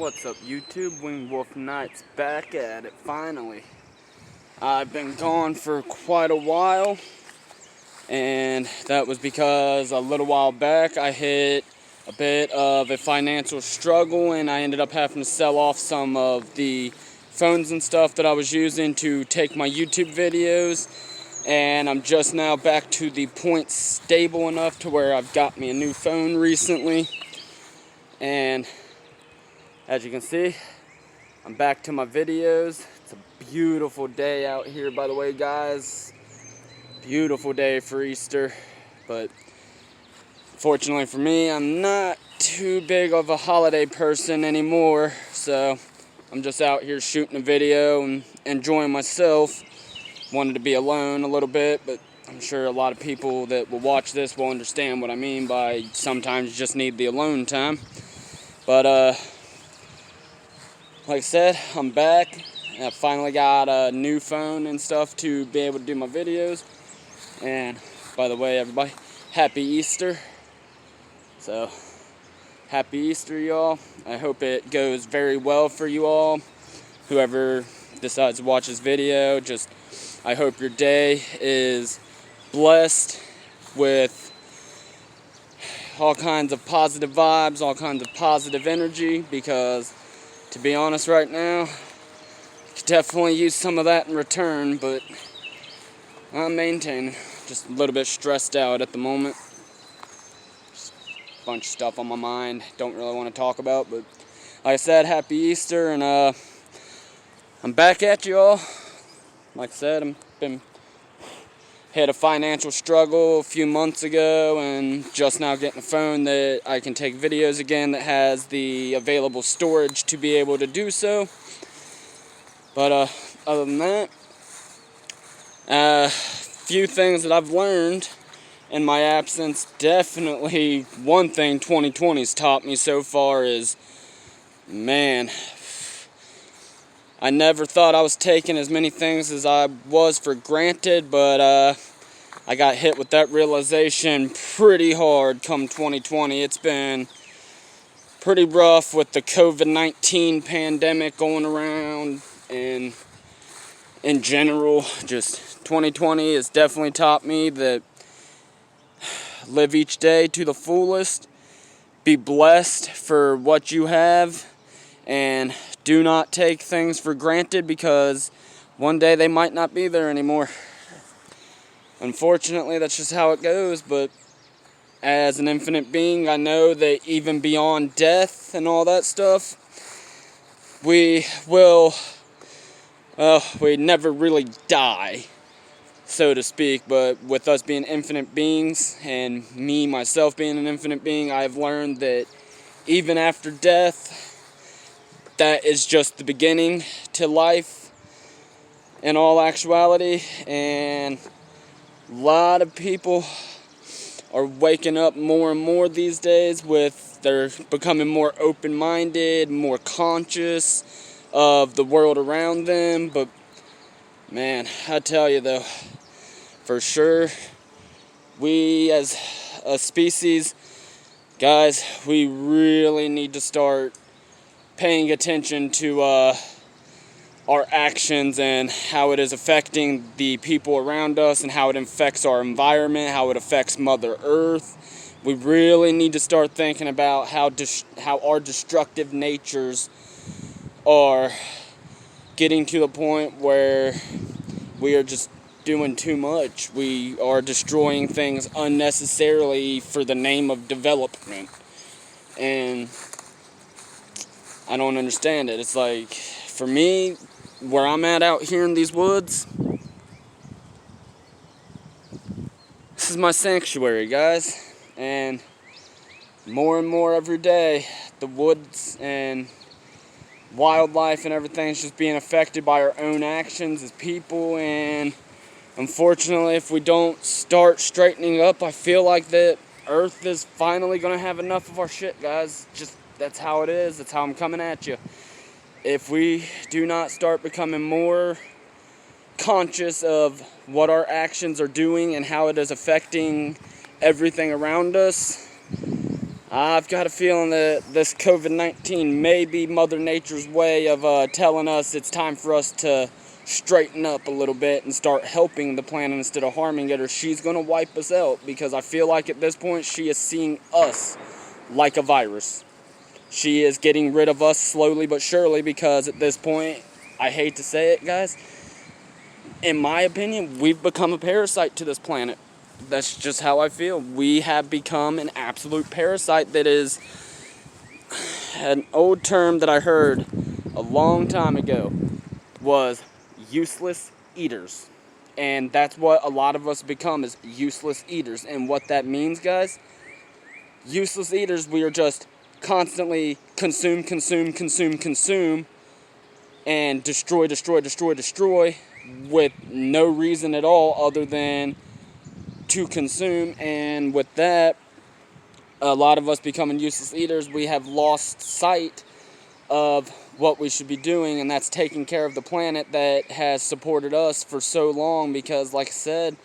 What's up YouTube? Winged Wolf Knight's back at it finally. I've been gone for quite a while, and that was because a little while back I hit a bit of a financial struggle and I ended up having to sell off some of the phones and stuff that I was using to take my YouTube videos, and I'm just now back to the point stable enough to where I've got me a new phone recently. And as you can see, I'm back to my videos. It's a beautiful day out here, by the way, guys. Beautiful day for Easter, but fortunately for me, I'm not too big of a holiday person anymore, so I'm just out here shooting a video and enjoying myself. Wanted to be alone a little bit, but I'm sure a lot of people that will watch this will understand what I mean by sometimes you just need the alone time. But like I said, I'm back. I finally got a new phone and stuff to be able to do my videos. And by the way, everybody, happy Easter. So, happy Easter, y'all. I hope it goes very well for you all. Whoever decides to watch this video, I hope your day is blessed with all kinds of positive vibes, all kinds of positive energy, because to be honest right now, I could definitely use some of that in return, but I'm maintaining. Just a little bit stressed out at the moment. Just a bunch of stuff on my mind, don't really want to talk about, but like I said, happy Easter, and I'm back at you all. Like I said, I've had a financial struggle a few months ago, and just now getting a phone that I can take videos again, that has the available storage to be able to do so. But other than that, few things that I've learned in my absence. Definitely one thing 2020's taught me so far is, man, I never thought I was taking as many things as I was for granted, but I got hit with that realization pretty hard come 2020. It's been pretty rough with the COVID-19 pandemic going around, and in general, just 2020 has definitely taught me that live each day to the fullest, be blessed for what you have, and do not take things for granted, because one day they might not be there anymore. Unfortunately, that's just how it goes, but as an infinite being, I know that even beyond death and all that stuff, we never really die, so to speak. But with us being infinite beings, and me, myself, being an infinite being, I've learned that even after death, that is just the beginning to life in all actuality. And a lot of people are waking up more and more these days they're becoming more open-minded, more conscious of the world around them. But man, I tell you though, for sure, we as a species, guys, we really need to start paying attention to our actions and how it is affecting the people around us, and how it affects our environment, how it affects Mother Earth. We really need to start thinking about how our destructive natures are getting to the point where we are just doing too much. We are destroying things unnecessarily for the name of development. And I don't understand it. It's like, for me, where I'm at out here in these woods, this is my sanctuary, guys. And more every day, the woods and wildlife and everything is just being affected by our own actions as people. And unfortunately, if we don't start straightening up, I feel like that Earth is finally going to have enough of our shit, guys. That's how it is. That's how I'm coming at you. If we do not start becoming more conscious of what our actions are doing and how it is affecting everything around us, I've got a feeling that this COVID-19 may be Mother Nature's way of telling us it's time for us to straighten up a little bit and start helping the planet instead of harming it, or she's going to wipe us out, because I feel like at this point she is seeing us like a virus. She is getting rid of us slowly but surely, because at this point, I hate to say it, guys, in my opinion, we've become a parasite to this planet. That's just how I feel. We have become an absolute parasite. That is an old term that I heard a long time ago, was useless eaters. And that's what a lot of us become, is useless eaters. And what that means, guys, useless eaters, we are just constantly consume, and destroy with no reason at all other than to consume. And with that, a lot of us becoming useless eaters, we have lost sight of what we should be doing, and that's taking care of the planet that has supported us for so long. Because like I said,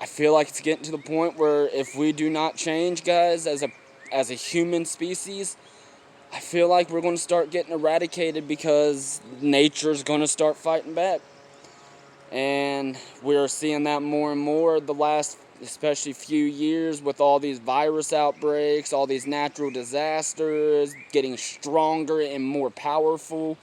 I feel like it's getting to the point where if we do not change, guys, as a human species, I feel like we're going to start getting eradicated, because nature's going to start fighting back. And we're seeing that more and more the last, especially few years, with all these virus outbreaks, all these natural disasters getting stronger and more powerful.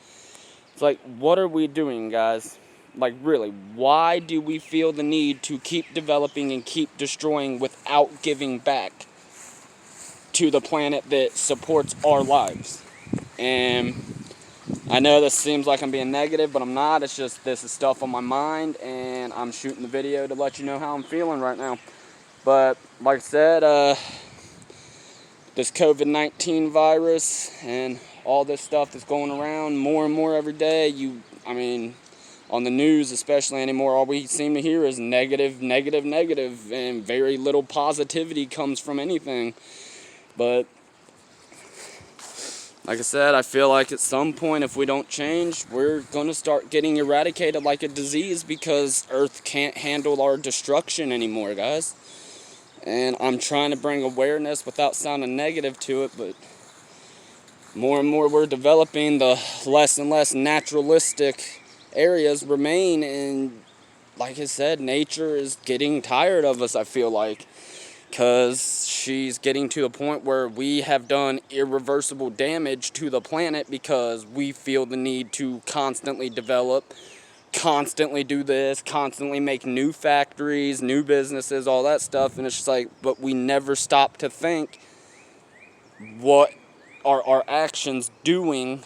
It's like, what are we doing, guys? Like, really, why do we feel the need to keep developing and keep destroying without giving back to the planet that supports our lives? And I know this seems like I'm being negative, but I'm not. It's just, this is stuff on my mind, and I'm shooting the video to let you know how I'm feeling right now. But like I said, this COVID-19 virus and all this stuff that's going around more and more every day, on the news especially anymore, all we seem to hear is negative, and very little positivity comes from anything. But like I said, I feel like at some point, if we don't change, we're going to start getting eradicated like a disease, because Earth can't handle our destruction anymore, guys. And I'm trying to bring awareness without sounding negative to it, but more and more we're developing, the less and less naturalistic areas remain. And like I said, nature is getting tired of us, I feel like, because she's getting to a point where we have done irreversible damage to the planet, because we feel the need to constantly develop, constantly do this, constantly make new factories, new businesses, all that stuff. And it's just like, but we never stop to think, what are our actions doing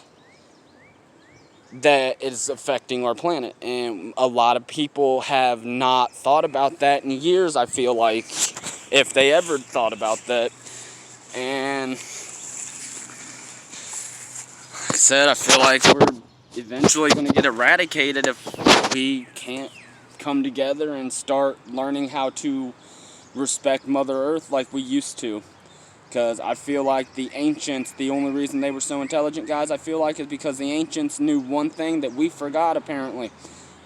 that is affecting our planet? And a lot of people have not thought about that in years, I feel like, if they ever thought about that. And like I said, I feel like we're eventually going to get eradicated if we can't come together and start learning how to respect Mother Earth like we used to. Because I feel like the ancients, the only reason they were so intelligent, guys, I feel like, is because the ancients knew one thing that we forgot, apparently.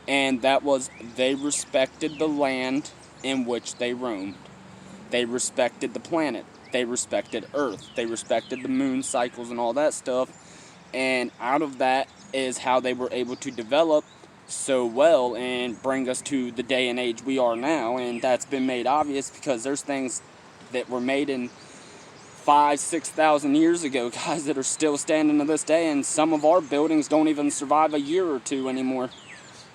And that was, they respected the land in which they roamed. They respected the planet. They respected Earth. They respected the moon cycles and all that stuff. And out of that is how they were able to develop so well and bring us to the day and age we are now. And that's been made obvious because there's things that were made in 5,000-6,000 years ago, guys, that are still standing to this day. And some of our buildings don't even survive a year or two anymore.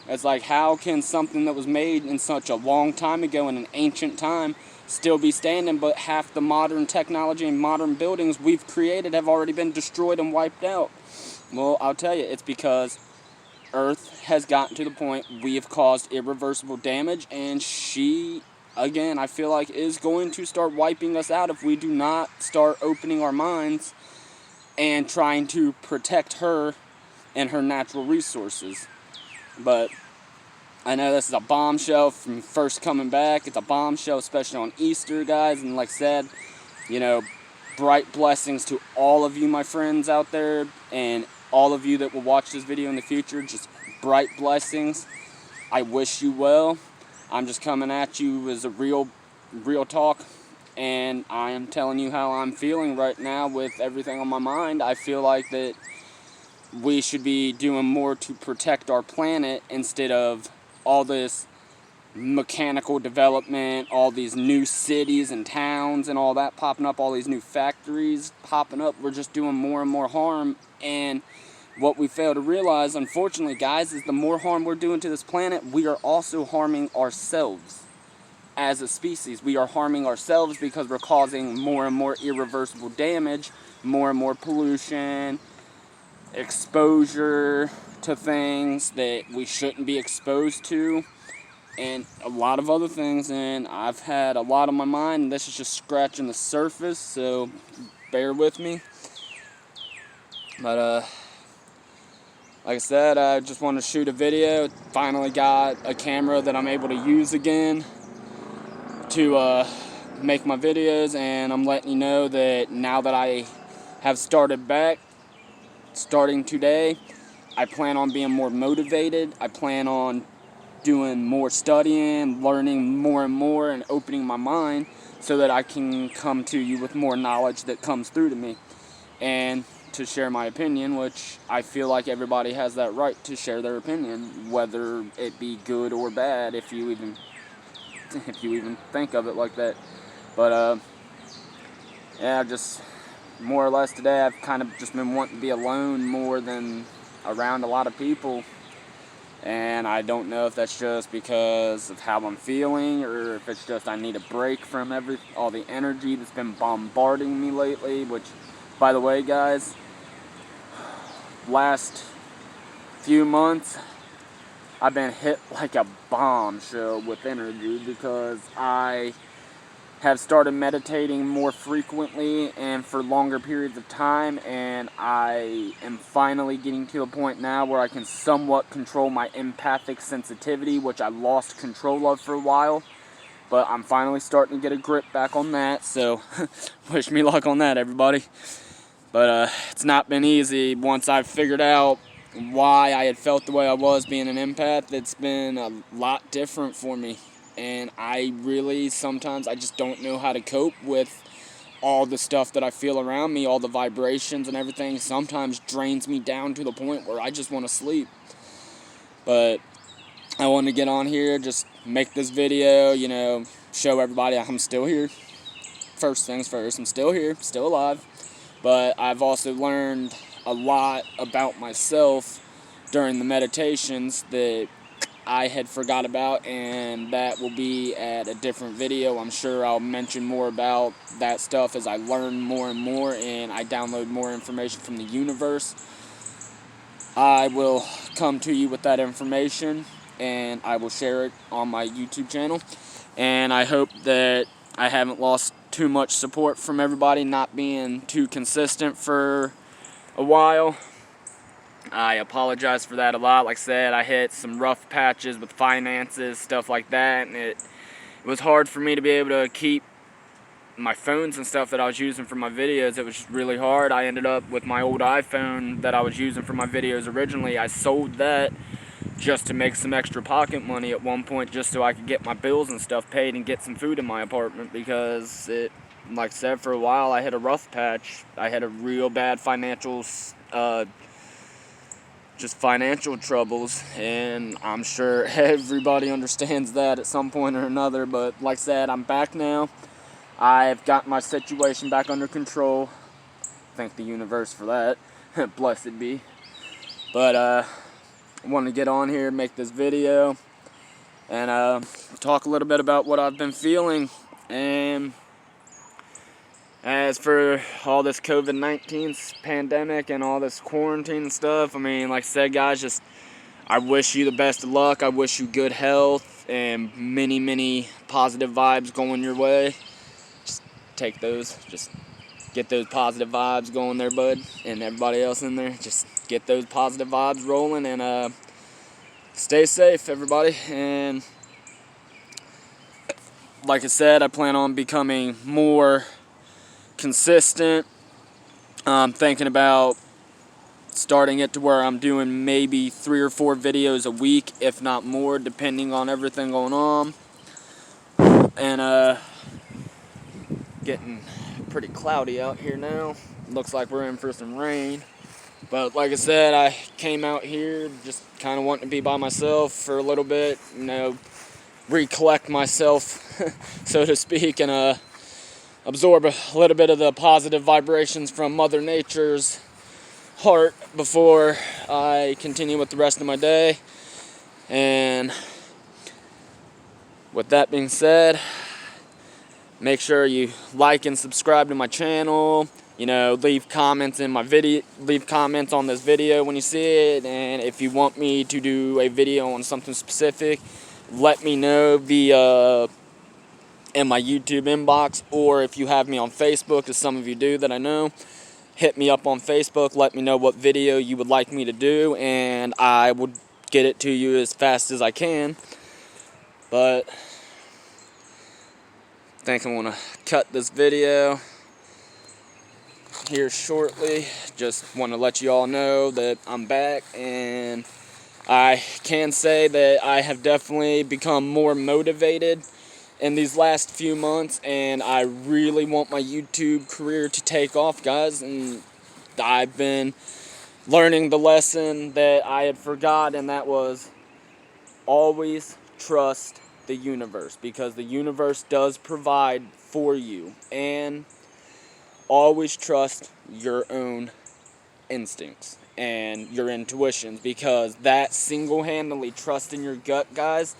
It's like, how can something that was made in such a long time ago, in an ancient time, still be standing, but half the modern technology and modern buildings we've created have already been destroyed and wiped out? Well, I'll tell you, it's because Earth has gotten to the point we have caused irreversible damage, and she, again, I feel like is going to start wiping us out if we do not start opening our minds and trying to protect her and her natural resources. But I know this is a bombshell from first coming back. It's a bombshell, especially on Easter, guys. And like I said, bright blessings to all of you, my friends out there, and all of you that will watch this video in the future. Just bright blessings. I wish you well. I'm just coming at you as a real talk. And I am telling you how I'm feeling right now with everything on my mind. I feel like that we should be doing more to protect our planet instead of all this mechanical development, all these new cities and towns and all that popping up, all these new factories popping up. We're just doing more and more harm. And what we fail to realize, unfortunately, guys, is the more harm we're doing to this planet, we are also harming ourselves. As a species, we are harming ourselves because we're causing more and more irreversible damage, more and more pollution, exposure to things that we shouldn't be exposed to, and a lot of other things. And I've had a lot on my mind, and this is just scratching the surface, so bear with me. But like I said, I just wanted to shoot a video. Finally got a camera that I'm able to use again to make my videos, and I'm letting you know that now that I have started back, starting today, I plan on being more motivated. I plan on doing more studying, learning more and more, and opening my mind so that I can come to you with more knowledge that comes through to me, and to share my opinion, which I feel like everybody has that right to share their opinion, whether it be good or bad, if you even think of it like that. But yeah, just more or less today I've kind of just been wanting to be alone more than around a lot of people, and I don't know if that's just because of how I'm feeling, or if it's just I need a break from all the energy that's been bombarding me lately. Which, by the way, guys, last few months I've been hit like a bombshell with energy because I have started meditating more frequently and for longer periods of time, and I am finally getting to a point now where I can somewhat control my empathic sensitivity, which I lost control of for a while, but I'm finally starting to get a grip back on that, so wish me luck on that, everybody. But it's not been easy. Once I've figured out why I had felt the way I was being an empath, it's been a lot different for me. And I really, sometimes, I just don't know how to cope with all the stuff that I feel around me, all the vibrations and everything. Sometimes drains me down to the point where I just want to sleep. But I wanted to get on here, just make this video, show everybody I'm still here. First things first, I'm still here, still alive. But I've also learned a lot about myself during the meditations that I had forgot about, and that will be at a different video. I'm sure I'll mention more about that stuff as I learn more and more and I download more information from the universe. I will come to you with that information, and I will share it on my YouTube channel. And I hope that I haven't lost too much support from everybody, not being too consistent for a while. I apologize for that a lot. Like I said, I hit some rough patches with finances, stuff like that, and it was hard for me to be able to keep my phones and stuff that I was using for my videos. It was just really hard. I ended up with my old iPhone that I was using for my videos originally. I sold that just to make some extra pocket money at one point, just so I could get my bills and stuff paid and get some food in my apartment, because like I said, for a while I hit a rough patch. I had a real bad financial troubles, and I'm sure everybody understands that at some point or another. But like I said, I'm back now. I've got my situation back under control. Thank the universe for that. Blessed be. But I wanted to get on here, make this video, and talk a little bit about what I've been feeling. And as for all this COVID-19 pandemic and all this quarantine and stuff, I mean, like I said, guys, I wish you the best of luck. I wish you good health and many, many positive vibes going your way. Just take those. Just get those positive vibes going there, bud. And everybody else in there, just get those positive vibes rolling, and stay safe, everybody. And like I said, I plan on becoming more consistent. I'm thinking about starting it to where I'm doing maybe 3 or 4 videos a week, if not more, depending on everything going on. And Getting pretty cloudy out here now. Looks like we're in for some rain. But like I said, I came out here just kind of wanting to be by myself for a little bit, recollect myself, so to speak, and absorb a little bit of the positive vibrations from Mother Nature's heart before I continue with the rest of my day. And with that being said, make sure you like and subscribe to my channel. Leave comments leave comments on this video when you see it, and if you want me to do a video on something specific, let me know via in my YouTube inbox, or if you have me on Facebook, as some of you do that I know, hit me up on Facebook, let me know what video you would like me to do, and I will get it to you as fast as I can. But I think I'm gonna cut this video here shortly. Just want to let you all know that I'm back, and I can say that I have definitely become more motivated in these last few months, and I really want my YouTube career to take off, guys. And I've been learning the lesson that I had forgot, and that was always trust the universe, because the universe does provide for you, and always trust your own instincts and your intuitions, because that single-handedly trusting your gut, guys,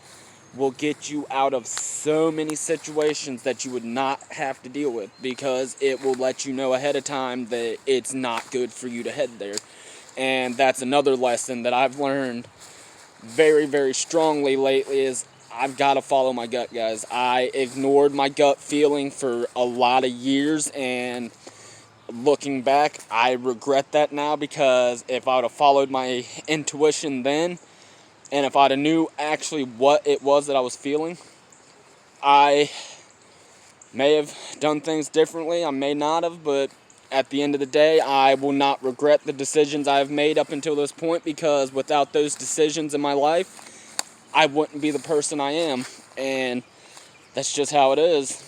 will get you out of so many situations that you would not have to deal with, because it will let you know ahead of time that it's not good for you to head there. And that's another lesson that I've learned very, very strongly lately, is I've got to follow my gut, guys. I ignored my gut feeling for a lot of years, and looking back, I regret that now, because if I would have followed my intuition then, and if I'd have knew actually what it was that I was feeling, I may have done things differently. I may not have, but at the end of the day, I will not regret the decisions I've made up until this point, because without those decisions in my life, I wouldn't be the person I am. And that's just how it is.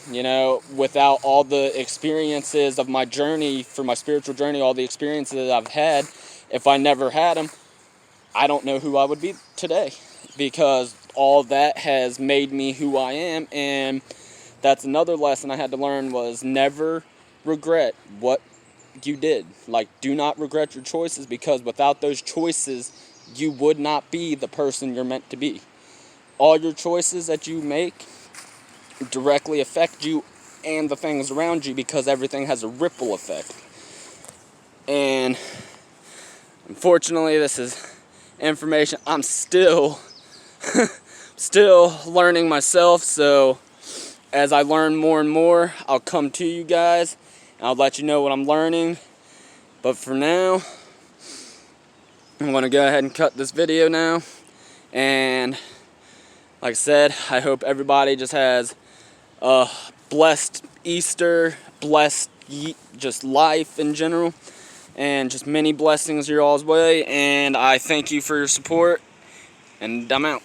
Without all the experiences of my journey, for my spiritual journey, all the experiences that I've had, if I never had them, I don't know who I would be today, because all that has made me who I am. And that's another lesson I had to learn, was never regret what you did. Do not regret your choices, because without those choices, you would not be the person you're meant to be. All your choices that you make directly affect you and the things around you, because everything has a ripple effect. And unfortunately, this is information I'm still learning myself, so as I learn more and more, I'll come to you guys and I'll let you know what I'm learning. But for now, I'm going to go ahead and cut this video now. And like I said, I hope everybody just has a blessed Easter, blessed just life in general, and just many blessings your all's way. And I thank you for your support, and I'm out.